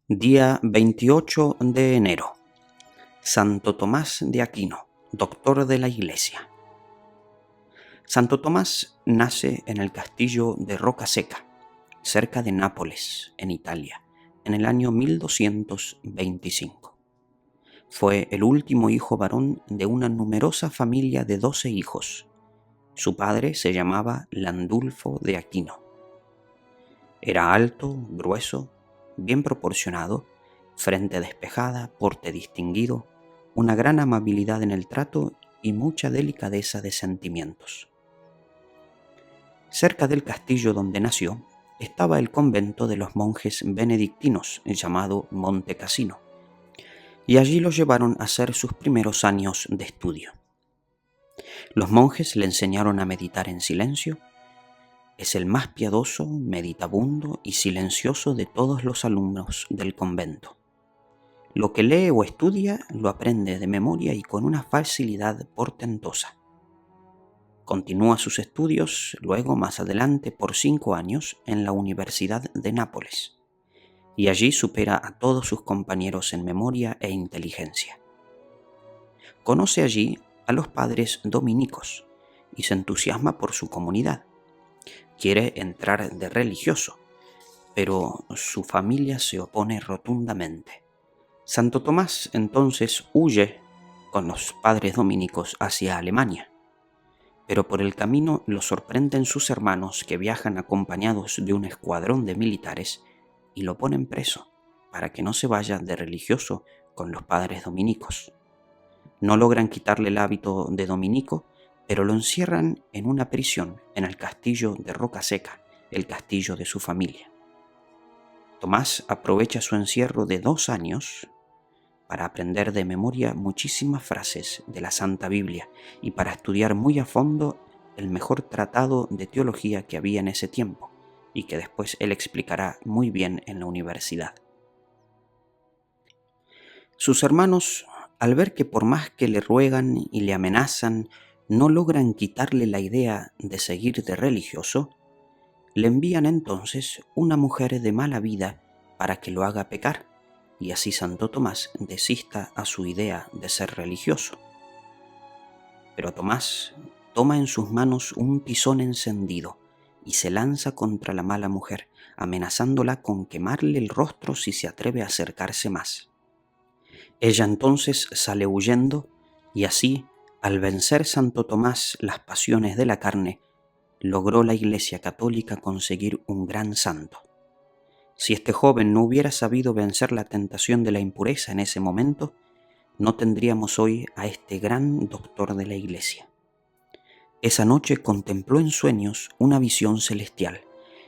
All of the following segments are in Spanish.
Día 28 de enero. Santo Tomás de Aquino, doctor de la Iglesia. Santo Tomás nace en el castillo de Rocaseca, cerca de Nápoles, en Italia, en el año 1225. Fue el último hijo varón de una numerosa familia de 12 hijos. Su padre se llamaba Landulfo de Aquino. Era alto, grueso, bien proporcionado, frente despejada, porte distinguido, una gran amabilidad en el trato y mucha delicadeza de sentimientos. Cerca del castillo donde nació estaba el convento de los monjes benedictinos llamado Monte Cassino, y allí lo llevaron a hacer sus primeros años de estudio. Los monjes le enseñaron a meditar en silencio. Es el más piadoso, meditabundo y silencioso de todos los alumnos del convento. Lo que lee o estudia lo aprende de memoria y con una facilidad portentosa. Continúa sus estudios luego más adelante por 5 años en la Universidad de Nápoles, y allí supera a todos sus compañeros en memoria e inteligencia. Conoce allí a los padres dominicos y se entusiasma por su comunidad. Quiere entrar de religioso, pero su familia se opone rotundamente. Santo Tomás entonces huye con los padres dominicos hacia Alemania, pero por el camino lo sorprenden sus hermanos que viajan acompañados de un escuadrón de militares y lo ponen preso para que no se vaya de religioso con los padres dominicos. No logran quitarle el hábito de dominico, pero lo encierran en una prisión en el castillo de Rocaseca, el castillo de su familia. Tomás aprovecha su encierro de 2 años para aprender de memoria muchísimas frases de la Santa Biblia y para estudiar muy a fondo el mejor tratado de teología que había en ese tiempo y que después él explicará muy bien en la universidad. Sus hermanos, al ver que por más que le ruegan y le amenazan, no logran quitarle la idea de seguir de religioso, le envían entonces una mujer de mala vida para que lo haga pecar, y así Santo Tomás desista a su idea de ser religioso. Pero Tomás toma en sus manos un tizón encendido y se lanza contra la mala mujer, amenazándola con quemarle el rostro si se atreve a acercarse más. Ella entonces sale huyendo y así, al vencer Santo Tomás las pasiones de la carne, logró la Iglesia Católica conseguir un gran santo. Si este joven no hubiera sabido vencer la tentación de la impureza en ese momento, no tendríamos hoy a este gran doctor de la Iglesia. Esa noche contempló en sueños una visión celestial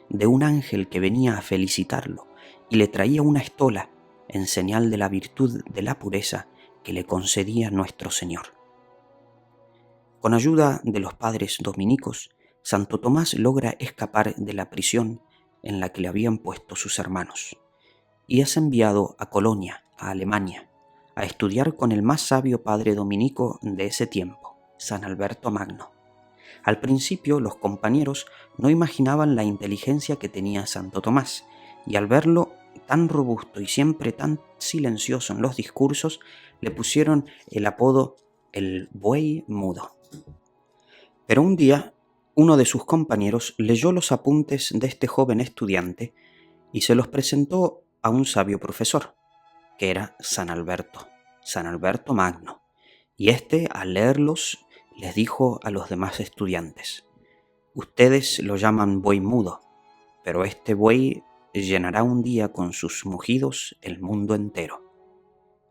de un ángel que venía a felicitarlo y le traía una estola en señal de la virtud de la pureza que le concedía nuestro Señor. Con ayuda de los padres dominicos, Santo Tomás logra escapar de la prisión en la que le habían puesto sus hermanos, y es enviado a Colonia, a Alemania, a estudiar con el más sabio padre dominico de ese tiempo, San Alberto Magno. Al principio los compañeros no imaginaban la inteligencia que tenía Santo Tomás, y al verlo tan robusto y siempre tan silencioso en los discursos, le pusieron el apodo el buey mudo. Pero un día, uno de sus compañeros leyó los apuntes de este joven estudiante y se los presentó a un sabio profesor, que era San Alberto Magno, y este, al leerlos, les dijo a los demás estudiantes: ustedes lo llaman buey mudo, pero este buey llenará un día con sus mugidos el mundo entero.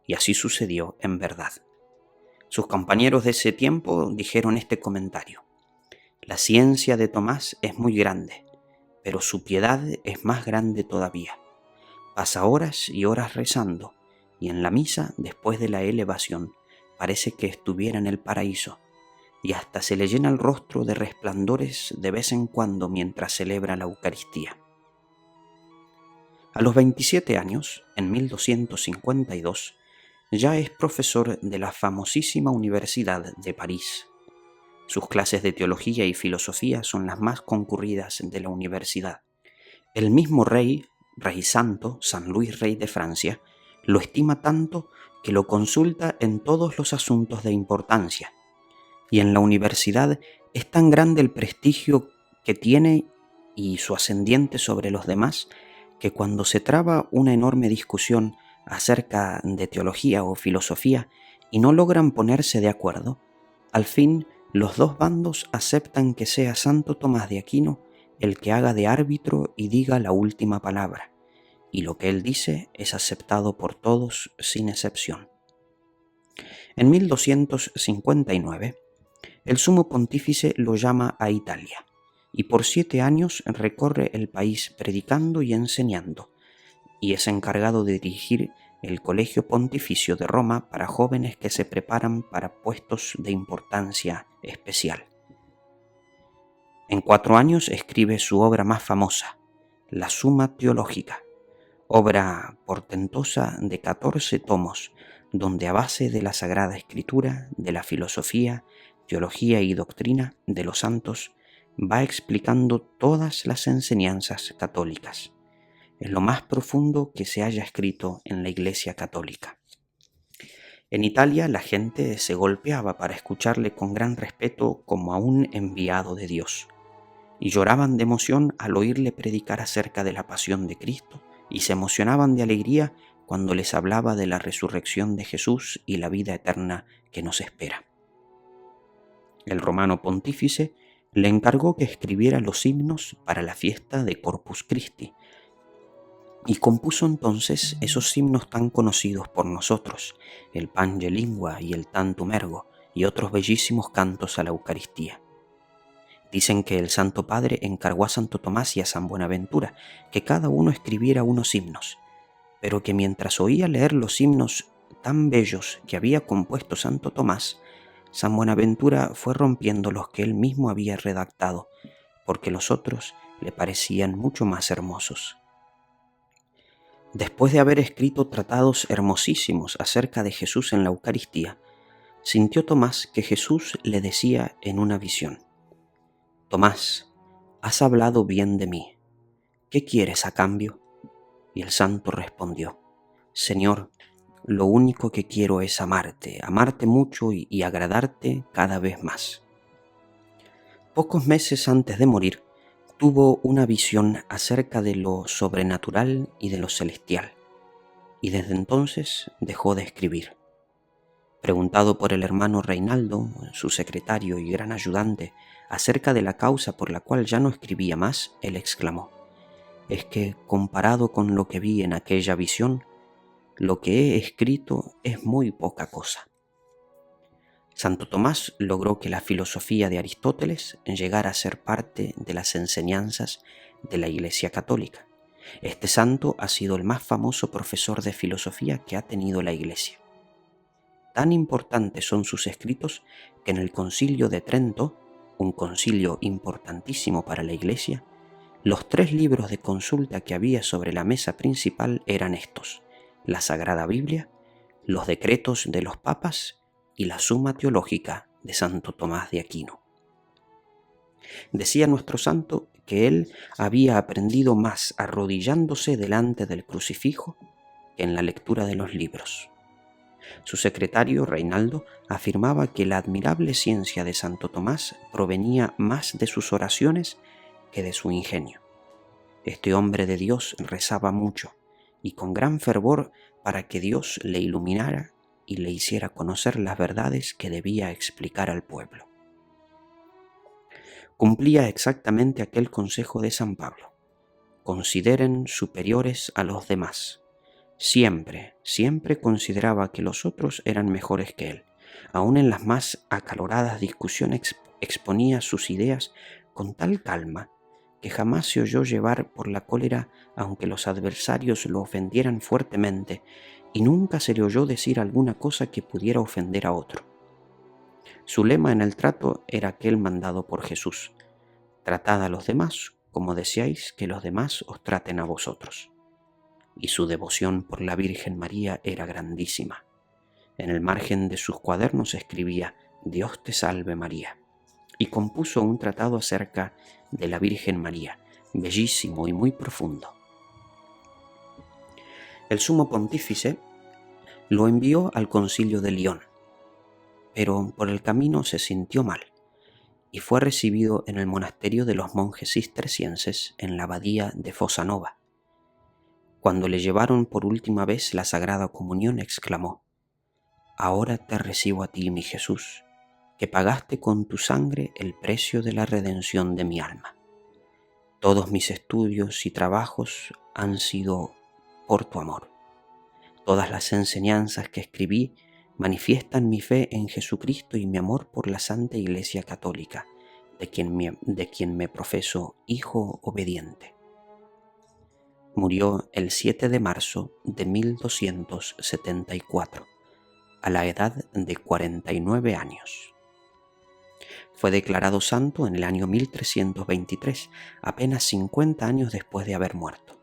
Y así sucedió en verdad. Sus compañeros de ese tiempo dijeron este comentario: la ciencia de Tomás es muy grande, pero su piedad es más grande todavía. Pasa horas y horas rezando, y en la misa, después de la elevación, parece que estuviera en el paraíso, y hasta se le llena el rostro de resplandores de vez en cuando mientras celebra la Eucaristía. A los 27 años, en 1252, ya es profesor de la famosísima Universidad de París. Sus clases de teología y filosofía son las más concurridas de la universidad. El mismo rey rey santo, San Luis Rey de Francia, lo estima tanto que lo consulta en todos los asuntos de importancia. Y en la universidad es tan grande el prestigio que tiene y su ascendiente sobre los demás, que cuando se traba una enorme discusión acerca de teología o filosofía y no logran ponerse de acuerdo, al fin los dos bandos aceptan que sea Santo Tomás de Aquino el que haga de árbitro y diga la última palabra, y lo que él dice es aceptado por todos sin excepción. En 1259, el sumo pontífice lo llama a Italia, y por 7 años recorre el país predicando y enseñando, y es encargado de dirigir el Colegio Pontificio de Roma para jóvenes que se preparan para puestos de importancia especial. En 4 años escribe su obra más famosa, la Summa Theologica, obra portentosa de 14 tomos, donde a base de la Sagrada Escritura, de la filosofía, teología y doctrina de los santos, va explicando todas las enseñanzas católicas. Es lo más profundo que se haya escrito en la Iglesia católica. En Italia la gente se golpeaba para escucharle con gran respeto como a un enviado de Dios, y lloraban de emoción al oírle predicar acerca de la pasión de Cristo, y se emocionaban de alegría cuando les hablaba de la resurrección de Jesús y la vida eterna que nos espera. El romano pontífice le encargó que escribiera los himnos para la fiesta de Corpus Christi, y compuso entonces esos himnos tan conocidos por nosotros, el Pange Lingua y el Tantum Ergo, y otros bellísimos cantos a la Eucaristía. Dicen que el Santo Padre encargó a Santo Tomás y a San Buenaventura que cada uno escribiera unos himnos, pero que mientras oía leer los himnos tan bellos que había compuesto Santo Tomás, San Buenaventura fue rompiendo los que él mismo había redactado, porque los otros le parecían mucho más hermosos. Después de haber escrito tratados hermosísimos acerca de Jesús en la Eucaristía, sintió Tomás que Jesús le decía en una visión: «Tomás, has hablado bien de mí. ¿Qué quieres a cambio?» Y el santo respondió: «Señor, lo único que quiero es amarte mucho y agradarte cada vez más». Pocos meses antes de morir, tuvo una visión acerca de lo sobrenatural y de lo celestial, y desde entonces dejó de escribir. Preguntado por el hermano Reinaldo, su secretario y gran ayudante, acerca de la causa por la cual ya no escribía más, él exclamó: «Es que, comparado con lo que vi en aquella visión, lo que he escrito es muy poca cosa». Santo Tomás logró que la filosofía de Aristóteles llegara a ser parte de las enseñanzas de la Iglesia Católica. Este santo ha sido el más famoso profesor de filosofía que ha tenido la Iglesia. Tan importantes son sus escritos que en el Concilio de Trento, un concilio importantísimo para la Iglesia, los 3 libros de consulta que había sobre la mesa principal eran estos: la Sagrada Biblia, los decretos de los papas y la Summa Theologica de Santo Tomás de Aquino. Decía nuestro santo que él había aprendido más arrodillándose delante del crucifijo que en la lectura de los libros. Su secretario, Reinaldo, afirmaba que la admirable ciencia de Santo Tomás provenía más de sus oraciones que de su ingenio. Este hombre de Dios rezaba mucho y con gran fervor para que Dios le iluminara y le hiciera conocer las verdades que debía explicar al pueblo. Cumplía exactamente aquel consejo de San Pablo: consideren superiores a los demás. Siempre consideraba que los otros eran mejores que él. Aún en las más acaloradas discusiones exponía sus ideas con tal calma que jamás se oyó llevar por la cólera aunque los adversarios lo ofendieran fuertemente, y nunca se le oyó decir alguna cosa que pudiera ofender a otro. Su lema en el trato era aquel mandado por Jesús: tratad a los demás como deseáis que los demás os traten a vosotros. Y su devoción por la Virgen María era grandísima. En el margen de sus cuadernos escribía: «Dios te salve María», y compuso un tratado acerca de la Virgen María, bellísimo y muy profundo. El sumo pontífice lo envió al concilio de Lyon, pero por el camino se sintió mal y fue recibido en el monasterio de los monjes cistercienses en la abadía de Fossanova. Cuando le llevaron por última vez la Sagrada Comunión, exclamó: «Ahora te recibo a ti, mi Jesús, que pagaste con tu sangre el precio de la redención de mi alma. Todos mis estudios y trabajos han sido por tu amor. Todas las enseñanzas que escribí manifiestan mi fe en Jesucristo y mi amor por la Santa Iglesia Católica, de quien me profeso hijo obediente». Murió el 7 de marzo de 1274, a la edad de 49 años. Fue declarado santo en el año 1323, apenas 50 años después de haber muerto,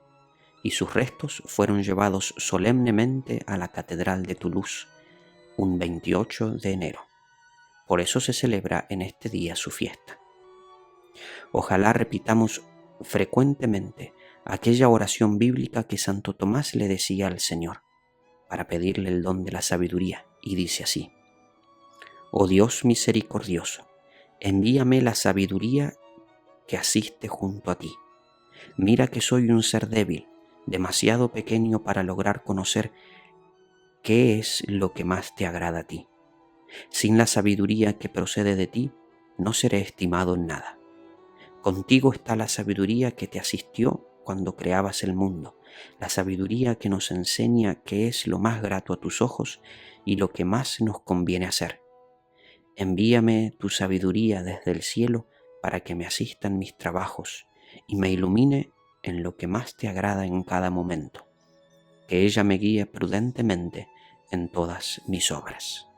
y sus restos fueron llevados solemnemente a la Catedral de Toulouse un 28 de enero. Por eso se celebra en este día su fiesta. Ojalá repitamos frecuentemente aquella oración bíblica que Santo Tomás le decía al Señor para pedirle el don de la sabiduría, y dice así: «Oh Dios misericordioso, envíame la sabiduría que asiste junto a ti. Mira que soy un ser débil, demasiado pequeño para lograr conocer qué es lo que más te agrada a ti. Sin la sabiduría que procede de ti, no seré estimado en nada. Contigo está la sabiduría que te asistió cuando creabas el mundo, la sabiduría que nos enseña qué es lo más grato a tus ojos y lo que más nos conviene hacer. Envíame tu sabiduría desde el cielo para que me asista en mis trabajos y me ilumine en lo que más te agrada en cada momento. Que ella me guíe prudentemente en todas mis obras».